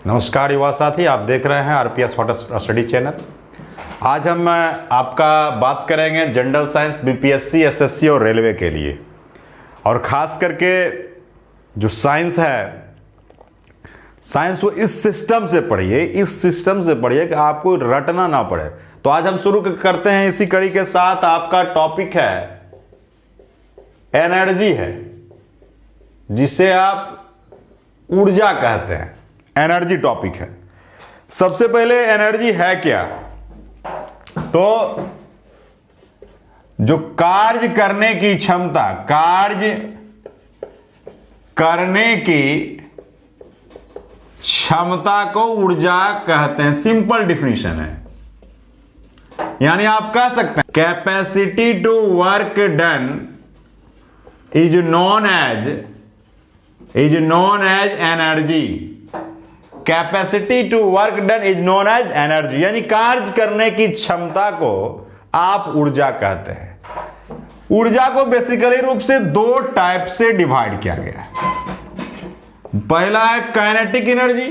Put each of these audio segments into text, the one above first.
नमस्कार युवा साथी, आप देख रहे हैं आरपीएस हॉट स्टडी चैनल। आज हम आपका बात करेंगे जनरल साइंस बीपीएससी, एसएससी और रेलवे के लिए। और ख़ास करके जो साइंस है, साइंस वो इस सिस्टम से पढ़िए कि आपको रटना ना पड़े। तो आज हम शुरू करते हैं इसी कड़ी के साथ। आपका टॉपिक है एनर्जी है, जिसे आप ऊर्जा कहते हैं। एनर्जी टॉपिक है। सबसे पहले एनर्जी है क्या? तो जो कार्य करने की क्षमता, कार्य करने की क्षमता को ऊर्जा कहते हैं। सिंपल डिफिनीशन है। यानी आप कह सकते हैं capacity to work done is known as energy. Capacity to work done is known as energy, यानी कार्य करने की क्षमता को आप ऊर्जा कहते हैं। ऊर्जा को बेसिकली रूप से दो टाइप से डिवाइड किया गया है। पहला है काइनेटिक एनर्जी,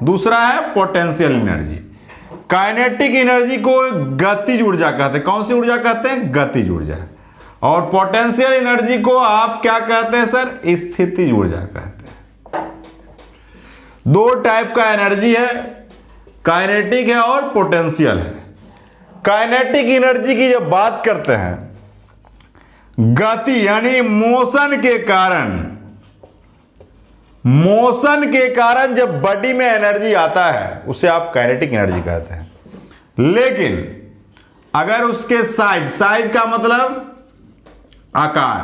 दूसरा है पोटेंशियल एनर्जी। काइनेटिक एनर्जी को गतिज ऊर्जा कहते हैं। कौन सी ऊर्जा कहते हैं? गतिज ऊर्जा। और पोटेंशियल एनर्जी को आप क्या कहते हैं सर? स्थितिज ऊर्जा कहते हैं। दो टाइप का एनर्जी है, काइनेटिक है और पोटेंशियल है। काइनेटिक एनर्जी की जब बात करते हैं, गति यानी मोशन के कारण जब बॉडी में एनर्जी आता है, उसे आप काइनेटिक एनर्जी कहते हैं। लेकिन अगर उसके साइज का मतलब आकार,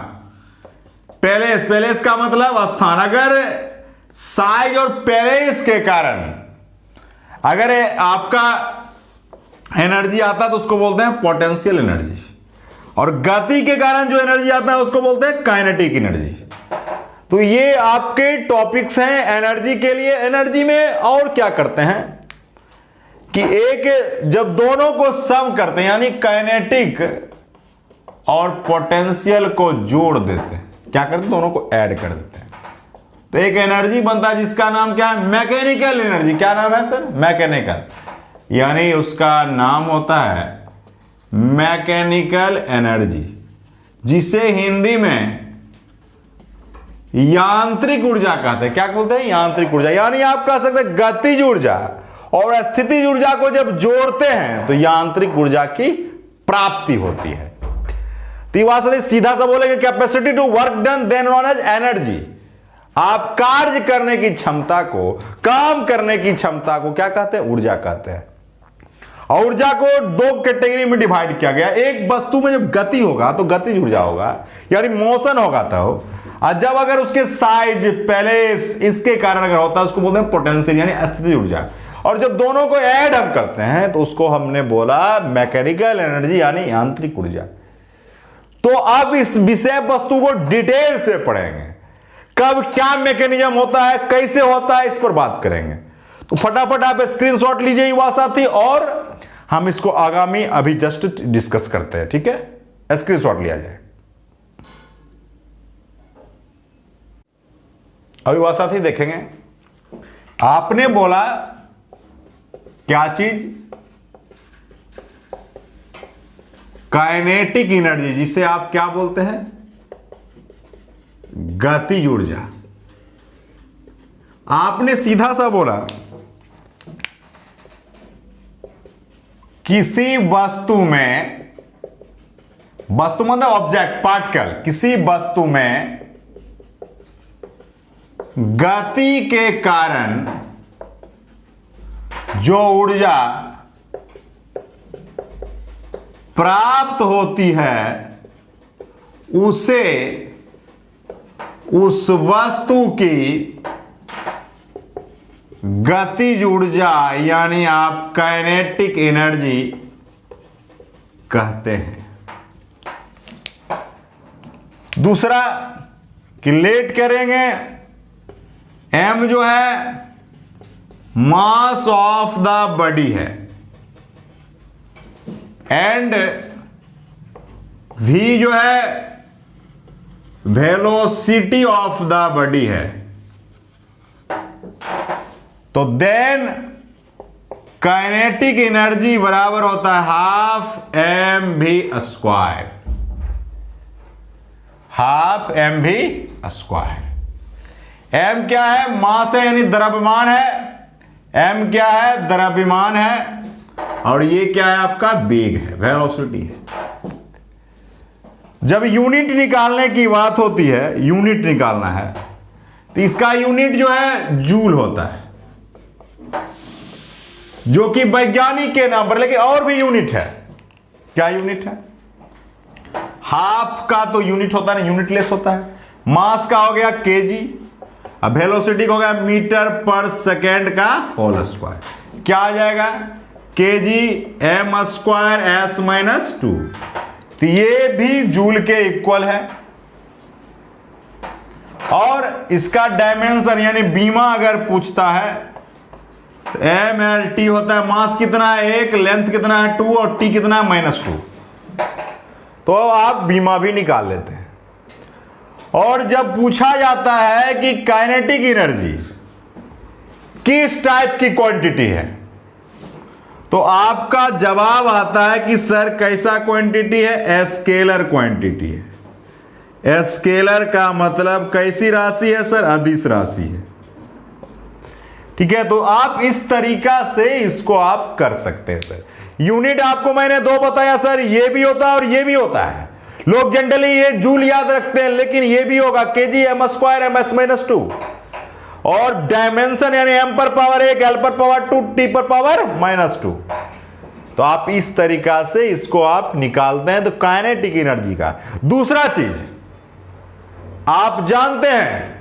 पैलेस का मतलब स्थान। अगर साइज और पैलेस के कारण अगर आपका एनर्जी आता है तो उसको बोलते हैं पोटेंशियल एनर्जी। और गति के कारण जो एनर्जी आता है उसको बोलते हैं काइनेटिक एनर्जी। तो ये आपके टॉपिक्स हैं एनर्जी के लिए। एनर्जी में और क्या करते हैं कि एक जब दोनों को सम करते हैं, यानी काइनेटिक और पोटेंशियल को जोड़ देते हैं। क्या करते हैं? दोनों को ऐड कर देते हैं तो एक एनर्जी बनता है जिसका नाम क्या है? Mechanical energy. क्या नाम है सर? मैकेनिकल। यानी उसका नाम होता है मैकेनिकल एनर्जी, जिसे हिंदी में यांत्रिक ऊर्जा कहते हैं। क्या बोलते हैं? यांत्रिक ऊर्जा। यानी आप कह सकते हैं गतिज ऊर्जा और स्थितिज ऊर्जा को जब जोड़ते हैं तो यांत्रिक ऊर्जा की प्राप्ति होती है। तो ये बात सीधा सा बोलेंगे capacity to work done then known as energy. आप कार्य करने की क्षमता को, काम करने की क्षमता को क्या कहते हैं? ऊर्जा कहते हैं। और ऊर्जा को दो कैटेगरी में डिवाइड किया गया। एक वस्तु में जब गति होगा तो गतिज ऊर्जा होगा, यानी मोशन होगा तो। और जब अगर उसके साइज, पैलेस, इसके कारण अगर होता है उसको बोलते हैं पोटेंशियल, यानी स्थितिज ऊर्जा। और जब दोनों को ऐड हम करते हैं तो उसको हमने बोला मैकेनिकल एनर्जी, यानी यांत्रिक ऊर्जा। तो अब इस विषय वस्तु को डिटेल से पढ़ेंगे। कब क्या मैकेनिज्म होता है, कैसे होता है, इस पर बात करेंगे। तो फटाफट आप स्क्रीनशॉट लीजिए युवा साथी, और हम इसको आगामी अभी जस्ट डिस्कस करते हैं। ठीक है, स्क्रीनशॉट लिया जाए। अभी युवा साथी देखेंगे, आपने बोला क्या चीज? काइनेटिक एनर्जी, जिसे आप क्या बोलते हैं? गतिज ऊर्जा। आपने सीधा सा बोला किसी वस्तु में, वस्तु मतलब ऑब्जेक्ट, पार्टिकल, किसी वस्तु में गति के कारण जो ऊर्जा प्राप्त होती है उसे उस वस्तु की गतिज ऊर्जा, यानी आप काइनेटिक एनर्जी कहते हैं। दूसरा कि लेट करेंगे, एम जो है मास ऑफ द बॉडी है, एंड वी जो है वेलोसिटी ऑफ द बॉडी है। तो देन काइनेटिक एनर्जी बराबर होता है half m v square, half m v square. M क्या है? मास है, यानी द्रव्यमान है। एम क्या है? द्रव्यमान है। और ये क्या है? आपका वेग है, वेलोसिटी है। जब यूनिट निकालने की बात होती है, यूनिट निकालना है, तो इसका यूनिट जो है जूल होता है, जो कि वैज्ञानिक के नाम पर, लेकिन और भी यूनिट है। क्या यूनिट है? हाफ का तो यूनिट होता है ना, यूनिटलेस होता है। मास का हो गया केजी, अब वेलोसिटी का हो गया मीटर पर सेकेंड का होल स्क्वायर। क्या आ जाएगा? Kg m square s minus 2। तो ये भी जूल के इक्वल है। और इसका डायमेंशन यानी बीमा अगर पूछता है, तो एम एल टी होता है। मास कितना है? 1, लेंथ कितना है? 2, और टी कितना है? -2। तो आप बीमा भी निकाल लेते हैं। और जब पूछा जाता है कि काइनेटिक एनर्जी किस टाइप की क्वांटिटी है, तो आपका जवाब आता है कि सर कैसा क्वांटिटी है? स्केलर क्वांटिटी है। स्केलर का मतलब कैसी राशि है सर? अदिश राशि है। ठीक है, तो आप इस तरीका से इसको आप कर सकते हैं सर। यूनिट आपको मैंने 2 बताया सर, ये भी होता है और ये भी होता है। लोग जनरली ये जूल याद रखते हैं, लेकिन ये भी होगा kg m square m s minus 2। और डायमेंशन यानी एम पर पावर 1, एल पर पावर 2, टी पर पावर -2। तो आप इस तरीका से इसको आप निकालते हैं। तो काइनेटिक एनर्जी का दूसरा चीज आप जानते हैं,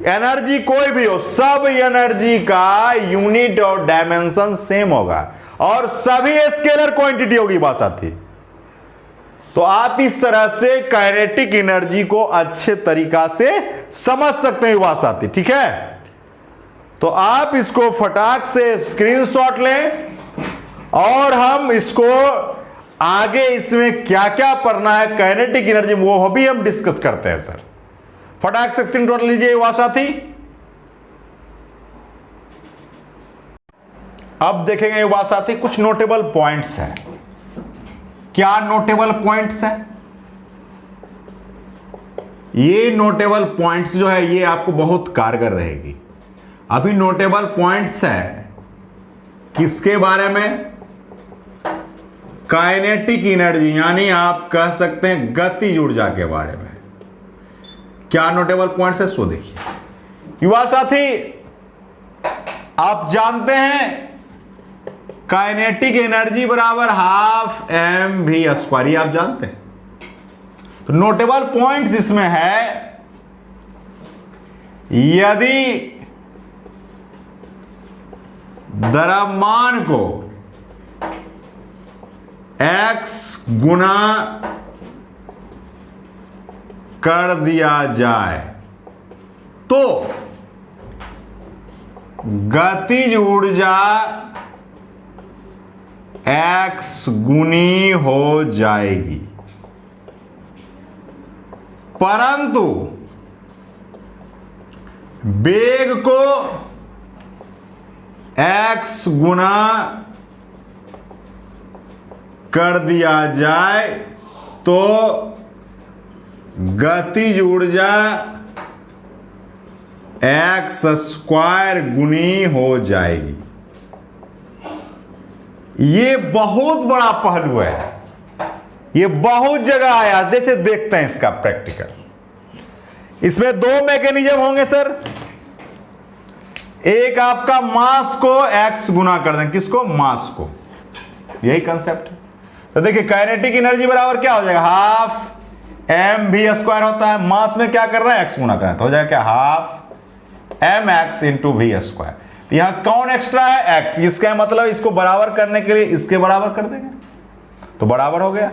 एनर्जी कोई भी हो, सब एनर्जी का यूनिट और डायमेंशन सेम होगा और सभी स्केलर क्वांटिटी होगी। बात आती, तो आप इस तरह से काइनेटिक एनर्जी को अच्छे तरीका से समझ सकते हैं। बात आती, ठीक है। तो आप इसको फटाक से स्क्रीनशॉट लें और हम इसको आगे इसमें क्या क्या पढ़ना है काइनेटिक एनर्जी, वो भी हम डिस्कस करते हैं सर। फटाक से स्क्रीनशॉट लीजिए युवा साथी। अब देखेंगे युवा साथी कुछ नोटेबल पॉइंट्स हैं। क्या नोटेबल पॉइंट्स हैं? ये नोटेबल पॉइंट्स जो है ये आपको बहुत कारगर रहेगी। अभी नोटेबल पॉइंट्स है किसके बारे में? काइनेटिक एनर्जी, यानी आप कह सकते हैं गतिज ऊर्जा के बारे में। क्या नोटेबल पॉइंट्स है सो देखिए युवा साथी। आप जानते हैं काइनेटिक एनर्जी बराबर हाफ एम वी स्क्वायर, ये आप जानते हैं। तो नोटेबल पॉइंट्स इसमें है, यदि द्रव्यमान को x गुना कर दिया जाए तो गतिज ऊर्जा x गुनी हो जाएगी, परंतु वेग को x गुना कर दिया जाए तो गतिज ऊर्जा x स्क्वायर गुनी हो जाएगी। ये बहुत बड़ा पहलू है, ये बहुत जगह आया। जैसे देखते हैं इसका प्रैक्टिकल। इसमें 2 मैकेनिज्म होंगे सर। एक आपका मास को x गुना कर दें, किसको? मास को। यही कंसेप्ट है। तो देखिए काइनेटिक एनर्जी बराबर क्या हो जाएगा? हाफ एम वी स्क्वायर होता है। मास में क्या कर रहा है? x गुना कर रहा है, तो हो जाएगा क्या? Half m x into v square. यहां कौन एक्स्ट्रा है? x। इसका मतलब इसको बराबर करने के लिए इसके बराबर कर देंगे तो बराबर हो गया।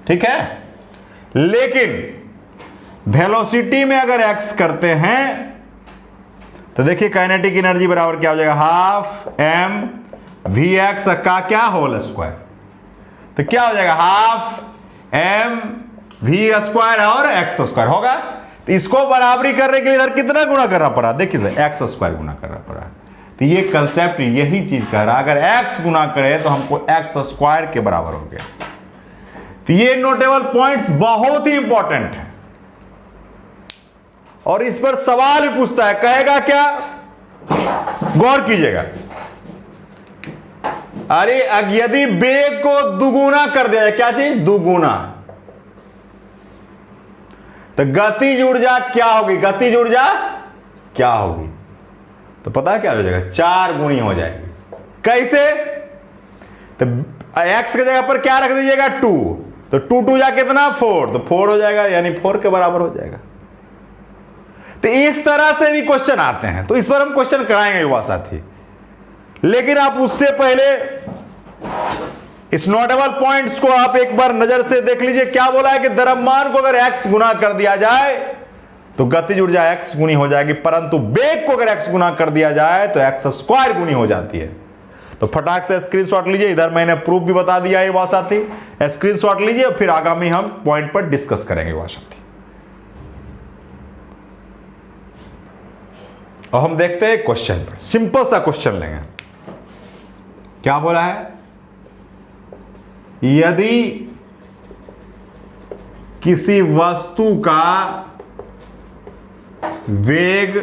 ठीक है, लेकिन वेलोसिटी में अगर x करते हैं तो देखिए काइनेटिक एनर्जी बराबर क्या हो जाएगा? हाफ एम वी एक्स का क्या होल स्क्वायर। तो क्या हो जाएगा? हाफ एम वी स्क्वायर और एक्स स्क्वायर होगा। तो इसको बराबरी करने के लिए इधर कितना गुना करना पड़ा, देखिए सर एक्स स्क्वायर गुना करना पड़ा। तो ये कंसेप्ट यही चीज कह रहा है, अगर एक्स गुना करे तो हमको एक्स स्क्वायर के बराबर हो गया। तो ये नोटेबल पॉइंट्स बहुत ही इंपॉर्टेंट है और इस पर सवाल भी पूछता है, कहेगा क्या, गौर कीजिएगा। अरे यदि वेग को दुगुना कर दिया जाए, क्या चीज, दुगुना, तो गतिज ऊर्जा क्या होगी, गतिज ऊर्जा क्या होगी, तो पता है क्या हो जाएगा, 4 गुनी हो जाएगी। कैसे, तो x की जगह पर क्या रख दीजिएगा 2, तो 2 2 जा कितना 4, तो 4 हो जाएगा, यानी 4 के बराबर हो जाएगा। तो इस तरह से भी क्वेश्चन आते हैं, तो इस पर हम क्वेश्चन कराएंगे युवा साथी। लेकिन आप उससे पहले इस नोटेबल पॉइंट्स को आप एक बार नजर से देख लीजिए। क्या बोला है कि द्रव्यमान को अगर x गुना कर दिया जाए तो गतिज ऊर्जा x गुनी हो जाएगी, परंतु वेग को अगर x गुना कर दिया जाए तो x स्क्वायर गुनी हो जाती है। तो फटाक से स्क्रीनशॉट लीजिए, इधर मैंने प्रूफ भी बता दिया है युवा साथी, स्क्रीनशॉट लीजिए, फिर आगामी हम पॉइंट पर डिस्कस करेंगे युवा साथी। और हम देखते हैं क्वेश्चन पर, सिंपल सा क्वेश्चन लेंगे। क्या बोला है, यदि किसी वस्तु का वेग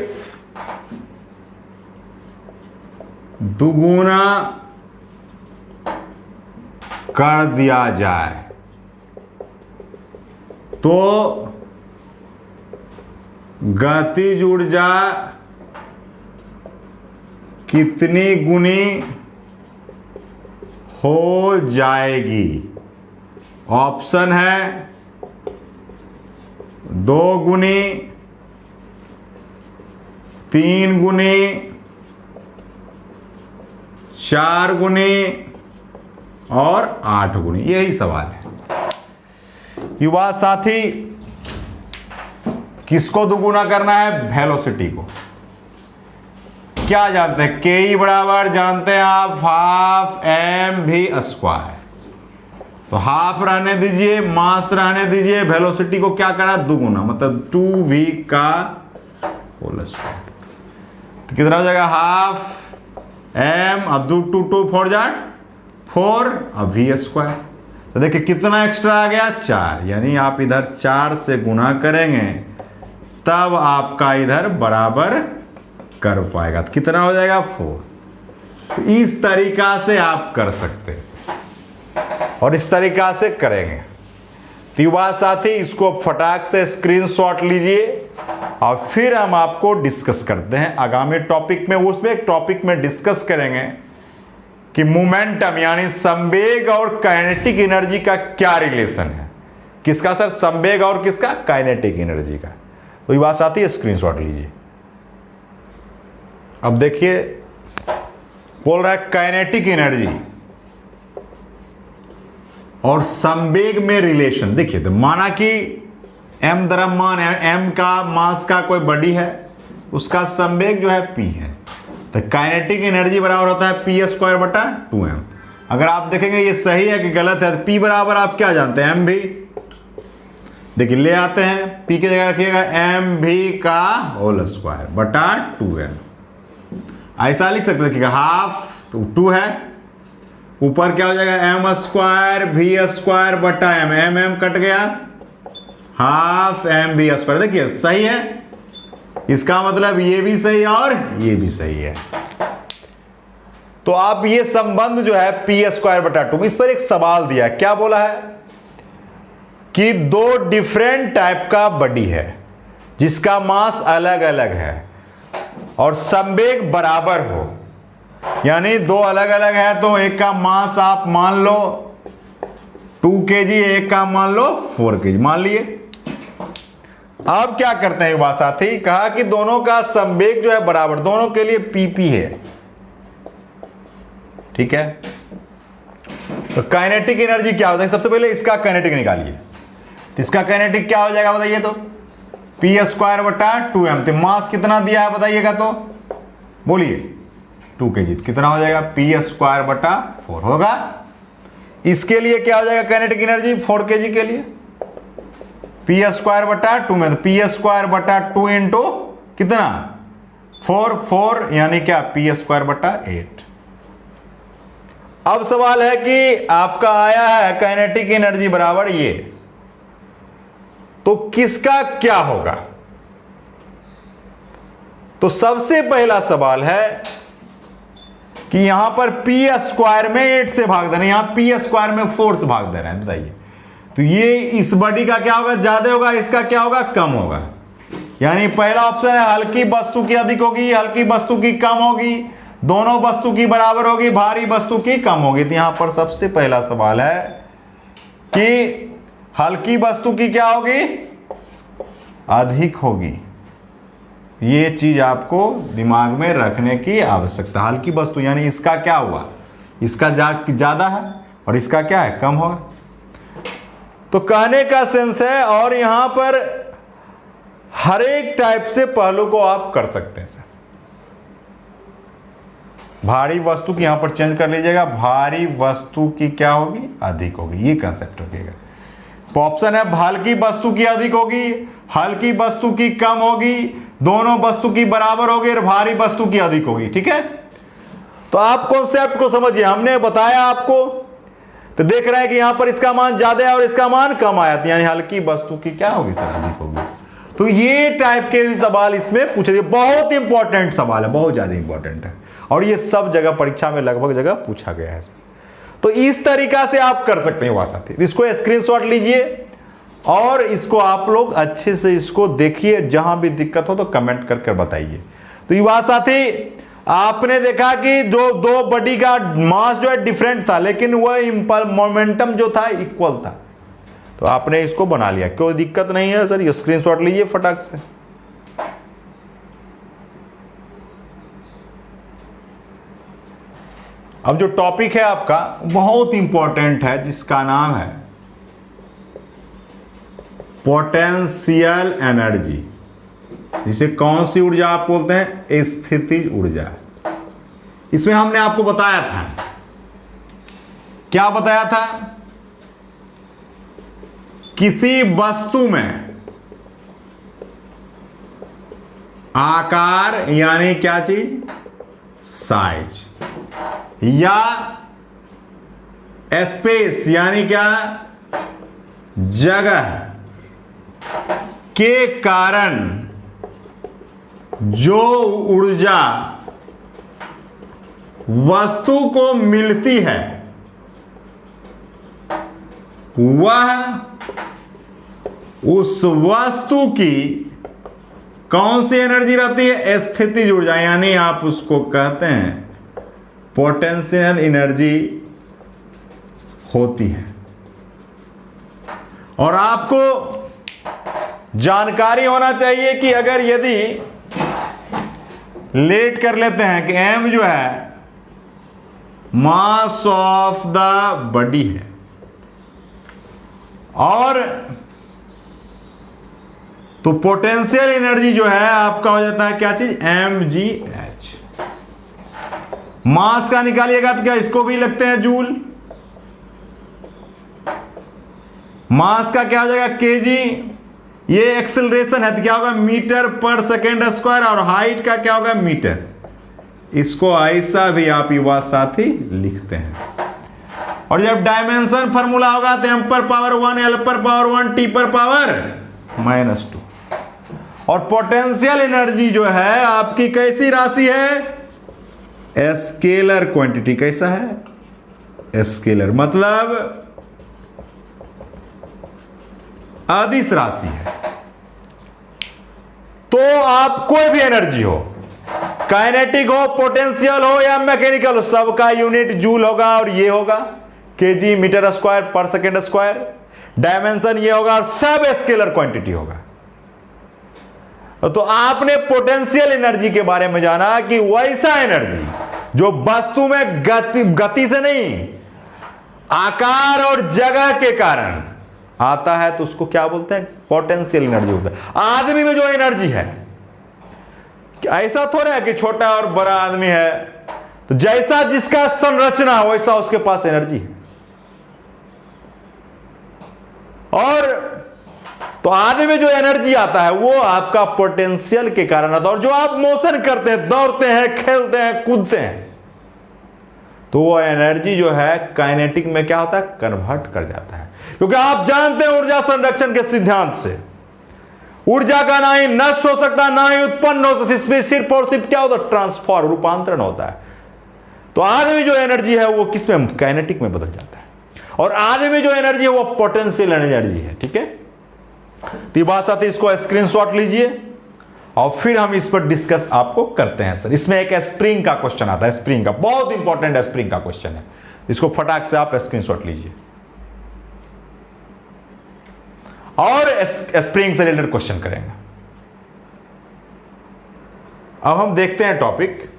दुगुना कर दिया जाए तो गतिज ऊर्जा कितनी गुनी हो जाएगी। ऑप्शन है 2 गुनी, 3 गुनी, 4 गुनी और 8 गुनी, यही सवाल है। युवा साथी, किसको दुगुना करना है, वेलोसिटी को। क्या जानते हैं, के ई बराबर जानते हैं आप, हाफ एम वी स्क्वायर। तो हाफ रहने दीजिए, मास रहने दीजिए, वेलोसिटी को क्या करा, दुगुना, मतलब 2v का होल स्क्वायर। तो कितना हो जाएगा, हाफ एम, अब 2 2 2 4 जा 4, अब वी स्क्वायर। तो देखिए कितना एक्स्ट्रा आ गया, 4, यानी आप इधर 4 से गुना करेंगे तब आपका इधर बराबर कर पाएगा। तो कितना हो जाएगा, 4। तो इस तरीका से आप कर सकते हैं और इस तरीका से करेंगे। तो युवा साथी, इसको फटाक से स्क्रीनशॉट लीजिए और फिर हम आपको डिस्कस करते हैं आगामी टॉपिक में। उसमें एक टॉपिक में डिस्कस करेंगे कि मोमेंटम यानी संवेग और काइनेटिक एनर्जी का क्या रिलेशन है। किसका सर, संवेग और किसका, काइनेटिक एनर्जी का। तो युवा साथी स्क्रीनशॉट लीजिए। अब देखिए बोल रहा है काइनेटिक एनर्जी और संवेग में रिलेशन। देखिए तो माना कि m द्रव्यमान है, m का मास का कोई बॉडी है, उसका संवेग जो है p है, तो काइनेटिक एनर्जी बराबर होता है p स्क्वायर बटा 2m। अगर आप देखेंगे ये सही है कि गलत है, तो p बराबर आप क्या जानते हैं, m भी। देखिए ले आते हैं, p की जगह रखिएगा m भी का होल स्क्वायर बटा 2m। ऐसा लिख सकते देखिएगा, हाफ तो 2 है, ऊपर क्या हो जाएगा, m स्क्वायर वी स्क्वायर बटा m, m कट गया, हाफ m वी स्क्वायर। देखिए सही है, इसका मतलब ये भी सही है और ये भी सही है। तो आप ये संबंध जो है p स्क्वायर बटा 2, इस पर एक सवाल दिया, क्या बोला है कि 2 डिफरेंट टाइप का बॉडी है जिसका मास अलग अलग है और संवेग बराबर हो, यानी 2 अलग अलग है, तो एक का मास आप मान लो 2 kg, एक का मान लो 4 kg मान लिए। अब क्या करते हैं युवा साथी, कहा कि दोनों का संवेग जो है बराबर, दोनों के लिए PP है, ठीक है। तो काइनेटिक एनर्जी क्या होता है, सबसे पहले इसका काइनेटिक निकालिए। इसका काइनेटिक क्या हो जाएगा बताइए, तो p स्क्वायर बटा 2m। तो मास कितना दिया है बताइएगा, तो बोलिए 2 kg, कितना हो जाएगा, p स्क्वायर बटा 4 होगा। इसके लिए क्या हो जाएगा काइनेटिक एनर्जी 4 kg के लिए, पी स्क्वायर बटा 2 में, तो पी स्क्वायर बटा 2 इंटू कितना 4 यानी क्या पी स्क्वायर बटा 8। अब सवाल है कि आपका आया है काइनेटिक एनर्जी बराबर ये, तो किसका क्या होगा। तो सबसे पहला सवाल है कि यहां पर पी स्क्वायर में 8 से भाग देना, यहां पी स्क्वायर में 4 से भाग दे रहे हैं, बताइए तो ये इस बॉडी का क्या होगा, ज्यादा होगा, इसका क्या होगा, कम होगा। यानी पहला ऑप्शन है हल्की वस्तु की अधिक होगी, हल्की वस्तु की कम होगी, दोनों वस्तु की बराबर होगी, भारी वस्तु की कम होगी। तो यहां पर सबसे पहला सवाल है कि हल्की वस्तु की क्या होगी, अधिक होगी। ये चीज आपको दिमाग में रखने की आवश्यकता। हल्की वस्तु यानी इसका क्या हुआ, इसका ज्यादा है और इसका क्या है, कम होगा। तो कहने का सेंस है, और यहां पर हर एक टाइप से पहलू को आप कर सकते हैं। भारी वस्तु की यहां पर चेंज कर लीजिएगा, भारी वस्तु की क्या होगी, अधिक होगी, ये कंसेप्ट रखिएगा। तो ऑप्शन है हल्की वस्तु की अधिक होगी, हल्की वस्तु की कम होगी, दोनों वस्तु की बराबर होगी और भारी वस्तु की अधिक होगी। ठीक है, तो आप कॉन्सेप्ट को समझिए, हमने बताया आपको। तो देख रहे हैं कि यहां पर इसका मान ज्यादा है और इसका मान कम आया, यानी हल्की वस्तु की क्या होगी सर, अधिक होगी। तो ये टाइप के भी सवाल इसमें पूछे जाए, बहुत इंपॉर्टेंट सवाल है, बहुत ज्यादा इंपॉर्टेंट है, और ये सब जगह परीक्षा में लगभग जगह पूछा गया है। तो इस तरीका से आप कर सकते हैं युवा साथी। इसको स्क्रीनशॉट लीजिए और इसको आप लोग अच्छे से इसको देखिए, जहां भी दिक्कत हो तो कमेंट करके बताइए। तो युवा साथी, आपने देखा कि जो दो बॉडी का मास जो है डिफरेंट था, लेकिन वह मोमेंटम जो था इक्वल था। तो आपने इसको बना लिया, कोई दिक्कत नहीं है सर, ये स्क्रीनशॉट लीजिए फटाक से। अब जो टॉपिक है आपका बहुत इंपॉर्टेंट है, जिसका नाम है पोटेंशियल एनर्जी, जिसे कौन सी ऊर्जा आप बोलते हैं, स्थितिज ऊर्जा। इसमें हमने आपको बताया था, क्या बताया था, किसी वस्तु में आकार यानी क्या चीज, साइज, या स्पेस यानी क्या, जगह के कारण जो ऊर्जा वस्तु को मिलती है, वह उस वस्तु की कौन सी एनर्जी रहती है, स्थितिज ऊर्जा, यानी आप उसको कहते हैं पोटेंशियल एनर्जी होती है। और आपको जानकारी होना चाहिए कि अगर यदि लेट कर लेते हैं कि m जो है मास ऑफ द बॉडी है, और तो पोटेंशियल एनर्जी जो है आपका हो जाता है क्या चीज, mgh। मास का निकालिएगा तो क्या इसको भी लगते हैं जूल, मास का क्या हो जाएगा केजी, ये एक्सेलरेशन है तो क्या होगा मीटर पर सेकेंड स्क्वायर, और हाइट का क्या होगा मीटर। इसको ऐसा भी आप युवा साथी लिखते हैं। और जब डायमेंशन फार्मूला होगा तो m पर पावर 1, l पर पावर 1, t पर पावर -2। और पोटेंशियल एनर्जी जो है आपकी कैसी राशि है, स्केलर क्वांटिटी। कैसा है, स्केलर, मतलब अदिश राशि है। तो आप कोई भी एनर्जी हो, काइनेटिक हो, पोटेंशियल हो या मैकेनिकल हो, सबका यूनिट जूल होगा, और ये होगा केजी मीटर स्क्वायर पर सेकेंड स्क्वायर, डायमेंशन ये होगा, और सब स्केलर क्वांटिटी होगा। तो आपने पोटेंशियल एनर्जी के बारे में जाना कि वैसा एनर्जी जो वस्तु में गति से नहीं, आकार और जगह के कारण आता है, तो उसको क्या बोलते हैं, पोटेंशियल एनर्जी होता है। आदमी में जो एनर्जी है, ऐसा थोड़ा है कि छोटा और बड़ा आदमी है, तो जैसा जिसका संरचना वैसा उसके पास एनर्जी है। और तो आधे में जो एनर्जी आता है वो आपका पोटेंशियल के कारण आता है। और जो आप मोशन करते हैं, दौड़ते हैं, खेलते हैं, कूदते हैं, तो वो एनर्जी जो है काइनेटिक में क्या होता है, कन्वर्ट कर जाता है। क्योंकि आप जानते हैं ऊर्जा संरक्षण के सिद्धांत से ऊर्जा का ना ही नष्ट हो सकता, ना ही उत्पन्न हो सकता, इसमें सिर्फ और सिर्फ क्या होता है, ट्रांसफॉर, रूपांतरण होता है। तो आधे में जो एनर्जी है वो किस में, काइनेटिक में बदल जाता है, और आधे में जो एनर्जी है वो पोटेंशियल एनर्जी है। ठीक है, तो ये बात साथ ही इसको स्क्रीनशॉट लीजिए और फिर हम इस पर डिस्कस आपको करते हैं। सर इसमें एक स्प्रिंग का क्वेश्चन आता है, स्प्रिंग का बहुत इंपॉर्टेंट स्प्रिंग का क्वेश्चन है, इसको फटाक से आप स्क्रीनशॉट लीजिए और स्प्रिंग से रिलेटेड क्वेश्चन करेंगे। अब हम देखते हैं टॉपिक।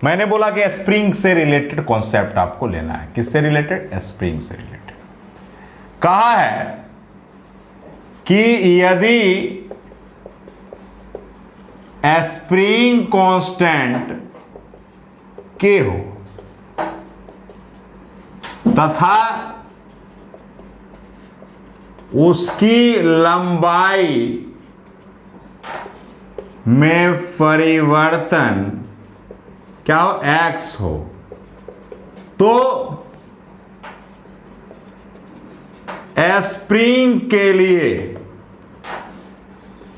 मैंने बोला कि स्प्रिंग से रिलेटेड कॉन्सेप्ट आपको लेना है। किससे रिलेटेड, स्प्रिंग से रिलेटेड। कहा है कि यदि स्प्रिंग कांस्टेंट के हो तथा उसकी लंबाई में परिवर्तन क्या हो, x हो, तो स्प्रिंग के लिए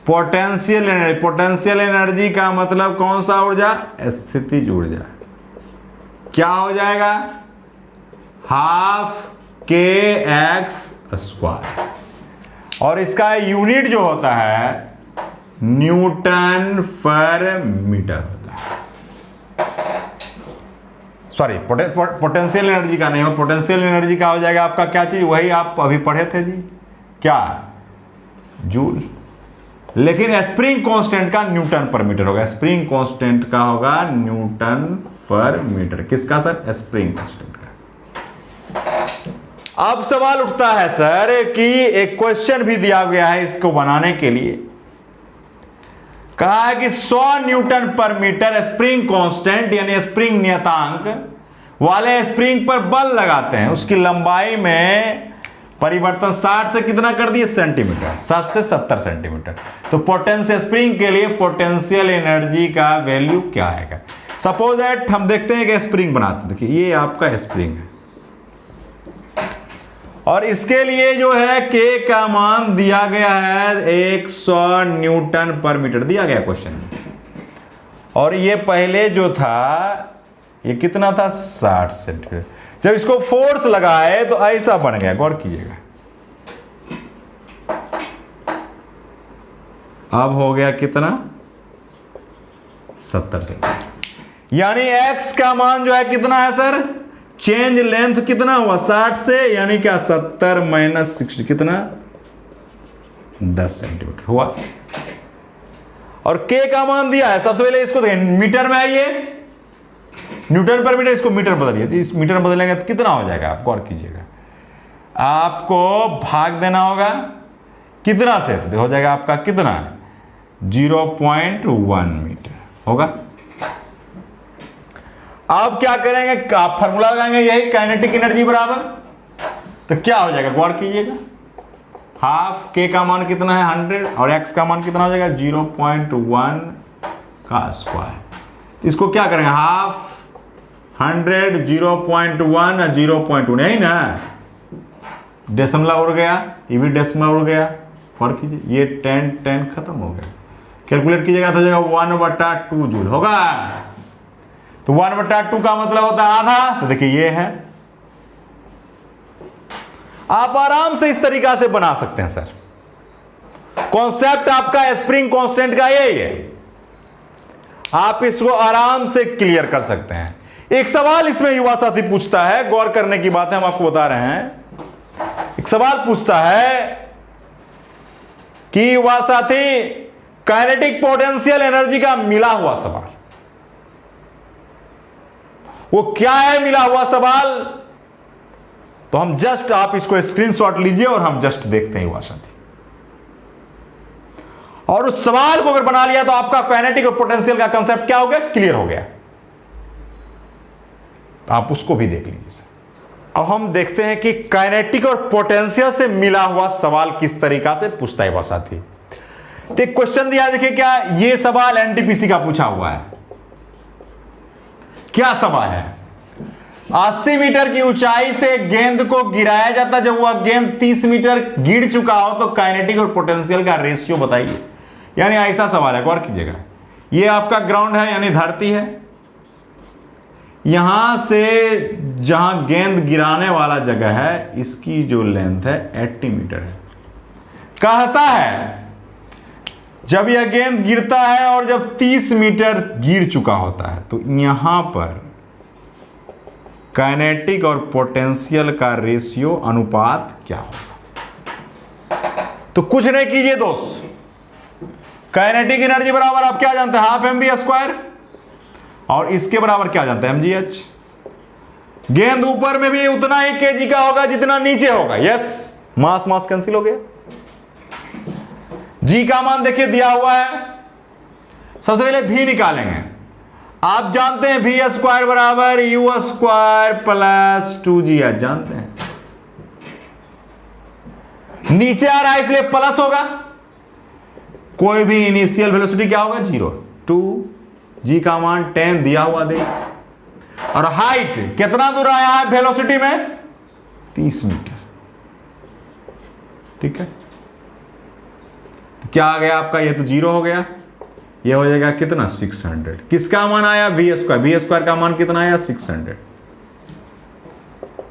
पोटेंशियल एनर्जी का मतलब कौन सा ऊर्जा, स्थितिज ऊर्जा, क्या हो जाएगा, हाफ के एक्स स्क्वायर, और इसका यूनिट जो होता है न्यूटन पर मीटर होता है। सॉरी, पोटेंशियल एनर्जी का नहीं हो, पोटेंशियल एनर्जी का हो जाएगा आपका क्या चीज, वही आप अभी पढ़े थे जी, क्या, जूल। लेकिन स्प्रिंग कांस्टेंट का न्यूटन पर मीटर होगा, स्प्रिंग कांस्टेंट का होगा न्यूटन पर मीटर। किसका सर, स्प्रिंग कांस्टेंट का। अब सवाल उठता है सर कि एक क्वेश्चन भी दिया गया है इसको बनाने के लिए, कहा है कि 100 न्यूटन पर मीटर स्प्रिंग कांस्टेंट यानी स्प्रिंग नियतांक वाले स्प्रिंग पर बल लगाते हैं, उसकी लंबाई में परिवर्तन 60 से कितना कर दिए, सेंटीमीटर, 60 से 70 सेंटीमीटर। तो पोटेंशियल स्प्रिंग के लिए पोटेंशियल एनर्जी का वैल्यू क्या आएगा। सपोज दैट हम देखते हैं कि स्प्रिंग बनाते हैं, देखिए ये आपका स्प्रिंग है और इसके लिए जो है के का मान दिया गया है 100 न्यूटन पर मीटर दिया गया क्वेश्चन में, और ये पहले जो था ये कितना था, 60 सेंटीमीटर। जब इसको फोर्स लगाए तो ऐसा बन गया, गौर कीजिएगा, अब हो गया कितना, 70 सेंटीमीटर। यानी x का मान जो है कितना है सर, चेंज लेंथ कितना हुआ, 60 से, यानी क्या 70 माइनस 60 कितना, 10 सेंटीमीटर हुआ। और k का मान दिया है, सबसे पहले इसको देखें, मीटर में आइए, न्यूटन पर मीटर, इसको मीटर बदलिए, तो इस मीटर बदलेंगे तो कितना हो जाएगा, आप गौर कीजिएगा, आपको भाग देना होगा कितना से, तो हो जाएगा आपका कितना, 0.1 मीटर होगा। अब क्या करेंगे, आप फॉर्मूला लगाएंगे यही, काइनेटिक एनर्जी बराबर, तो क्या हो जाएगा, गौर कीजिएगा, हाफ के का मान कितना है 100 और x का मान कितना हो जाएगा 0.1 का स्क्वायर। इसको क्या करेंगे, हाफ 100 0.1 0.1 यही ना, डेसिमल उड़ गया, ये भी डेसिमल उड़ गया, और कीजिए ये 10 खत्म हो गया, कैलकुलेट कीजिएगा तो जाएगा 1/2 जूल होगा। तो 1/2 का मतलब होता है आधा, तो देखिए ये है, आप आराम से इस तरीका से बना सकते हैं सर। कॉन्सेप्ट आपका स्प्रिंग कांस्टेंट का यही है, आप इसको आराम से क्लियर कर सकते हैं। एक सवाल इसमें युवा साथी पूछता है, गौर करने की बात है, हम आपको बता रहे हैं। एक सवाल पूछता है कि युवा साथी काइनेटिक पोटेंशियल एनर्जी का मिला हुआ सवाल, वो क्या है मिला हुआ सवाल, तो हम जस्ट, आप इसको स्क्रीनशॉट लीजिए और हम जस्ट देखते हैं युवा साथी, और उस सवाल को अगर बना लिया तो आपका काइनेटिक और पोटेंशियल का कंसेप्ट क्या हो गया, क्लियर हो गया। आप उसको भी देख लीजिए सर, अब हम देखते हैं कि काइनेटिक और पोटेंशियल से मिला हुआ सवाल किस तरीका से पूछता है वह साथी। तो एक क्वेश्चन दिया, देखिए क्या ये सवाल एनटीपीसी का पूछा हुआ है। क्या सवाल है? 80 मीटर की ऊंचाई से गेंद को गिराया जाता, जब वह गेंद 30 मीटर गिर चुका हो तो काइनेटिक और पोटेंशियल का रेशियो बताइए। यानी ऐसा सवाल है, गौर कीजिएगा। ये आपका ग्राउंड है यानी धरती है, यहां से जहां गेंद गिराने वाला जगह है इसकी जो लेंथ है 80 मीटर है। कहता है जब यह गेंद गिरता है और जब 30 मीटर गिर चुका होता है तो यहां पर काइनेटिक और पोटेंशियल का रेशियो अनुपात क्या होगा। तो कुछ नहीं कीजिए दोस्त, काइनेटिक एनर्जी बराबर आप क्या जानते हैं, हाफ mv², और इसके बराबर क्या जानते हैं, mgh। गेंद ऊपर में भी उतना ही kg का होगा जितना नीचे होगा। यस, मास मास कैंसिल हो गया। g का मान देखिए दिया हुआ है, सबसे पहले v निकालेंगे। आप जानते हैं v² बराबर u² प्लस 2gh, जानते हैं। नीचे आ रहा है इसलिए प्लस होगा। कोई भी इनिशियल वेलोसिटी क्या होगा, 0। 2g का मान 10 दिया हुआ दे, और हाइट कितना दूर आया है वेलोसिटी में, 30 मीटर। ठीक है, तो क्या आ गया आपका, ये तो 0 हो गया, ये हो जाएगा कितना, 600। किसका मान आया, v² का मान कितना आया, 600।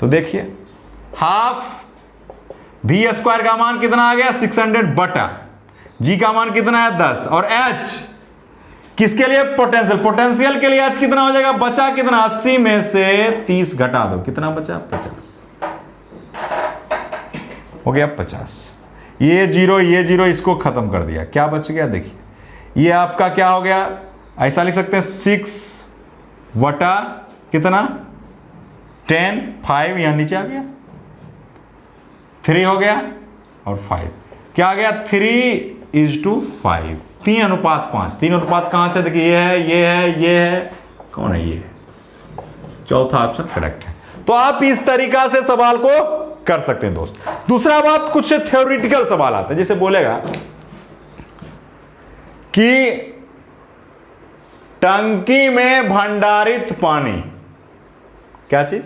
तो देखिए हाफ v² का मान कितना आ गया, 600 बटा g का मान कितना है, 10, और h किसके लिए, पोटेंशियल के लिए h कितना हो जाएगा, बचा कितना, 80 में से 30 घटा दो, कितना बचा, 50 हो गया, 50। ये 0 इसको खत्म कर दिया, क्या बच गया, देखिए ये आपका क्या हो गया, ऐसा लिख सकते हैं 6 वटा कितना, 10, 5 यहां नीचे आ गया, 3 हो गया, और 5 क्या आ गया, 3:5, 3:5। 3:5 कहां से, देखिए ये है, कौन है, ये चौथा ऑप्शन करेक्ट है। तो आप इस तरीका से सवाल को कर सकते हैं दोस्त। दूसरा बात, कुछ थ्योरेटिकल सवाल आता है, जैसे बोलेगा कि टंकी में भंडारित पानी, क्या चीज,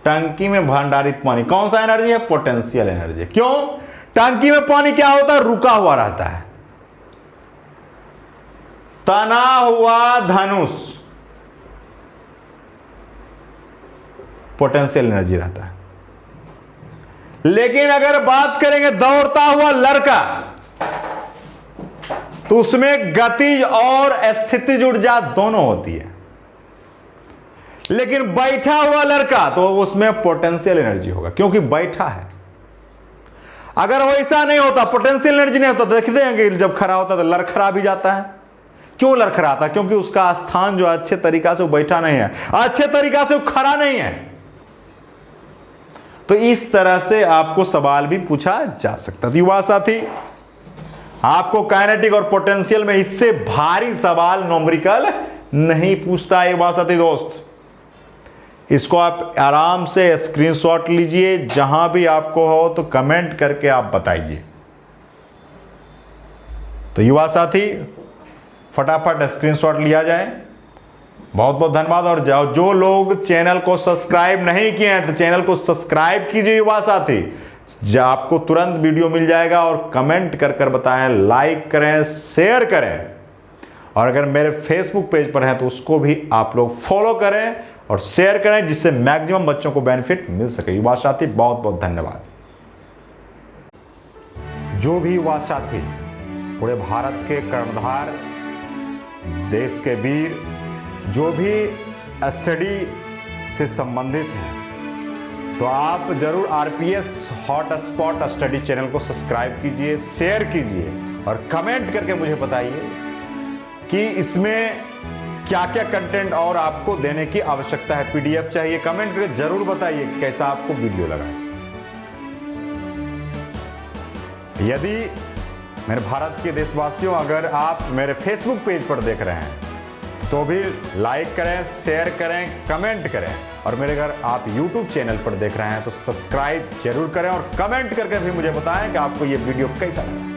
टंकी में भंडारित पानी कौन सा एनर्जी है, पोटेंशियल एनर्जी है। क्यों, टंकी में पानी क्या होता है, रुका हुआ रहता है। तना हुआ धनुष पोटेंशियल एनर्जी रहता है। लेकिन अगर बात करेंगे दौड़ता हुआ लड़का, तो उसमें गतिज और स्थितिज ऊर्जा दोनों होती है। लेकिन बैठा हुआ लड़का तो उसमें पोटेंशियल एनर्जी होगा, क्योंकि बैठा है। अगर वैसा नहीं होता, पोटेंशियल एनर्जी नहीं होता, तो देखते हैं कि जब खड़ा होता तो लड़खड़ा भी जाता है। क्यों लड़खड़ाता, क्योंकि उसका स्थान जो अच्छे तरीका से बैठा नहीं है, अच्छे तरीका से खड़ा नहीं है। तो इस तरह से आपको सवाल भी पूछा जा सकता है। युवा साथी, आपको काइनेटिक और पोटेंशियल में इससे भारी सवाल न्यूमेरिकल नहीं पूछता है युवा साथी दोस्त। इसको आप आराम से स्क्रीनशॉट लीजिए, जहां भी आपको हो तो कमेंट करके आप बताइए। तो युवा साथी फटाफट स्क्रीनशॉट लिया जाए। बहुत बहुत धन्यवाद। और जो लोग चैनल को सब्सक्राइब नहीं किए हैं तो चैनल को सब्सक्राइब कीजिए युवा साथी, आपको तुरंत वीडियो मिल जाएगा। और कमेंट कर कर बताएं, लाइक करें, शेयर करें। और अगर मेरे फेसबुक पेज पर हैं तो उसको भी आप लोग फॉलो करें और शेयर करें, जिससे मैक्सिमम बच्चों को बेनिफिट मिल सके। युवा साथी बहुत बहुत धन्यवाद। जो भी युवा साथी पूरे भारत के कर्णधार, देश के वीर, जो भी स्टडी से संबंधित हैं, तो आप जरूर आरपीएस हॉटस्पॉट स्टडी चैनल को सब्सक्राइब कीजिए, शेयर कीजिए और कमेंट करके मुझे बताइए कि इसमें क्या क्या कंटेंट और आपको देने की आवश्यकता है। पीडीएफ चाहिए, कमेंट करके जरूर बताइए कि कैसा आपको वीडियो लगा। यदि मेरे भारत के देशवासियों, अगर आप मेरे फेसबुक पेज पर देख रहे हैं तो भी लाइक करें, शेयर करें, कमेंट करें। और मेरे अगर आप YouTube चैनल पर देख रहे हैं तो सब्सक्राइब जरूर करें और कमेंट करके भी मुझे बताएं कि आपको ये वीडियो कैसा लगा।